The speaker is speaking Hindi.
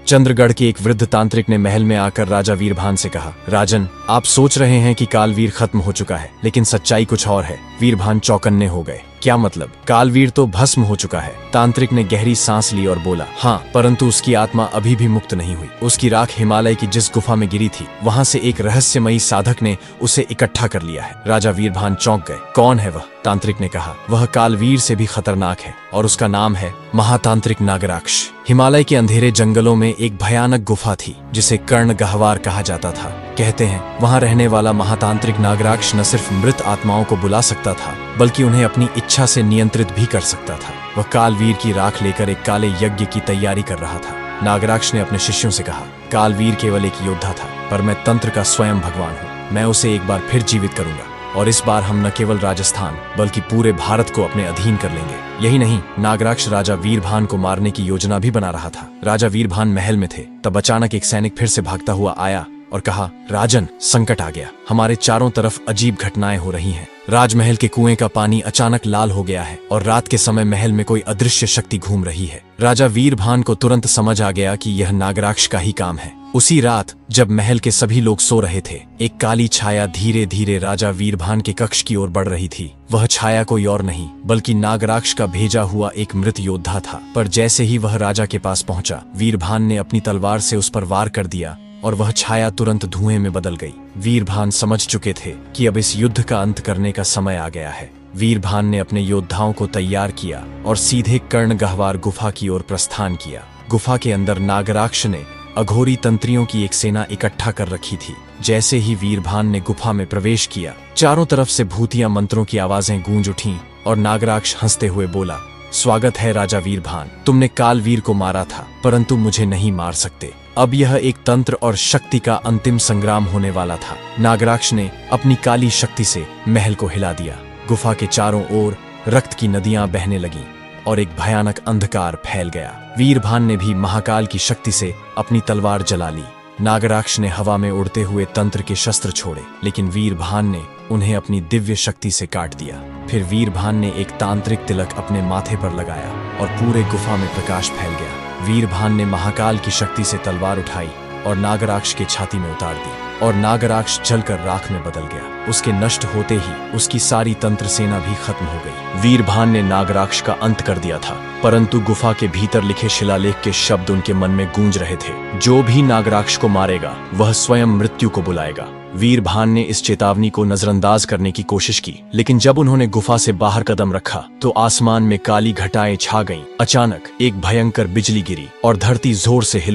चंद्रगढ़ के एक वृद्ध तांत्रिक ने महल में आकर राजा वीरभान से कहा, राजन, आप सोच रहे हैं कि कालवीर खत्म हो चुका है, लेकिन सच्चाई कुछ और है। वीरभान चौकन्ने हो गए। क्या मतलब? कालवीर तो भस्म हो चुका है। तांत्रिक ने गहरी सांस ली और बोला, हाँ, परंतु उसकी आत्मा अभी भी मुक्त नहीं हुई। उसकी राख हिमालय की जिस गुफा में गिरी थी, वहाँ से एक रहस्यमयी साधक ने उसे इकट्ठा कर लिया है। राजा वीरभान चौंक गए। कौन है वह? तांत्रिक ने कहा, वह कालवीर से भी खतरनाक है और उसका नाम है महातांत्रिक नागराक्ष। हिमालय के अंधेरे जंगलों में एक भयानक गुफा थी जिसे कर्ण गहवार कहा जाता था। कहते हैं वहां रहने वाला महातांत्रिक नागराक्ष न सिर्फ मृत आत्माओं को बुला सकता था, बल्कि उन्हें अपनी इच्छा से नियंत्रित भी कर सकता था। वह कालवीर की राख लेकर एक काले यज्ञ की तैयारी कर रहा था। नागराक्ष ने अपने शिष्यों से कहा, कालवीर केवल एक योद्धा था, पर मैं तंत्र का स्वयं भगवान हूँ। मैं उसे एक बार फिर जीवित करूंगा और इस बार हम न केवल राजस्थान बल्कि पूरे भारत को अपने अधीन कर लेंगे। यही नहीं, नागराक्ष राजा वीरभान को मारने की योजना भी बना रहा था। राजा वीरभान महल में थे, तब अचानक एक सैनिक फिर से भागता हुआ आया और कहा, राजन, संकट आ गया। हमारे चारों तरफ अजीब घटनाएं हो रही हैं। राजमहल के कुएं का पानी अचानक लाल हो गया है और रात के समय महल में कोई अदृश्य शक्ति घूम रही है। राजा वीरभान को तुरंत समझ आ गया कि यह नागराक्ष का ही काम है। उसी रात जब महल के सभी लोग सो रहे थे, एक काली छाया धीरे धीरे राजा वीरभान के कक्ष की ओर बढ़ रही थी। वह छाया कोई और नहीं बल्कि नागराक्ष का भेजा हुआ एक मृत योद्धा था। पर जैसे ही वह राजा के पास पहुंचा, वीरभान ने अपनी तलवार से उस पर वार कर दिया और वह छाया तुरंत धुएं में बदल गई। वीरभान समझ चुके थे कि अब इस युद्ध का अंत करने का समय आ गया है। वीरभान ने अपने योद्धाओं को तैयार किया और सीधे कर्ण गहवार गुफा की ओर प्रस्थान किया। गुफा के अंदर नागराक्ष ने अघोरी तंत्रियों की एक सेना इकट्ठा कर रखी थी। जैसे ही वीरभान ने गुफा में प्रवेश किया, चारों तरफ से भूतिया मंत्रों की आवाजें गूंज उठीं और नागराक्ष हंसते हुए बोला, स्वागत है राजा वीरभान। तुमने कालवीर को मारा था, परंतु मुझे नहीं मार सकते। अब यह एक तंत्र और शक्ति का अंतिम संग्राम होने वाला था। नागराक्ष ने अपनी काली शक्ति से महल को हिला दिया। गुफा के चारों ओर रक्त की नदियां बहने लगीं और एक भयानक अंधकार फैल गया। वीरभान ने भी महाकाल की शक्ति से अपनी तलवार जला ली। नागराक्ष ने हवा में उड़ते हुए तंत्र के शस्त्र छोड़े, लेकिन वीरभान ने उन्हें अपनी दिव्य शक्ति से काट दिया। फिर वीरभान ने एक तांत्रिक तिलक अपने माथे पर लगाया और पूरे गुफा में प्रकाश फैल गया। वीरभान ने महाकाल की शक्ति से तलवार उठाई और नागराक्ष के छाती में उतार दी और नागराक्ष जलकर राख में बदल गया। उसके नष्ट होते ही उसकी सारी तंत्र सेना भी खत्म हो गई। वीरभान ने नागराक्ष का अंत कर दिया था, परंतु गुफा के भीतर लिखे शिलालेख के शब्द उनके मन में गूंज रहे थे, जो भी नागराक्ष को मारेगा वह स्वयं मृत्यु को बुलाएगा। वीरभान ने इस चेतावनी को नजरअंदाज करने की कोशिश की, लेकिन जब उन्होंने गुफा से बाहर कदम रखा तो आसमान में काली घटाएं छा गईं। अचानक एक भयंकर बिजली गिरी और धरती जोर से हिल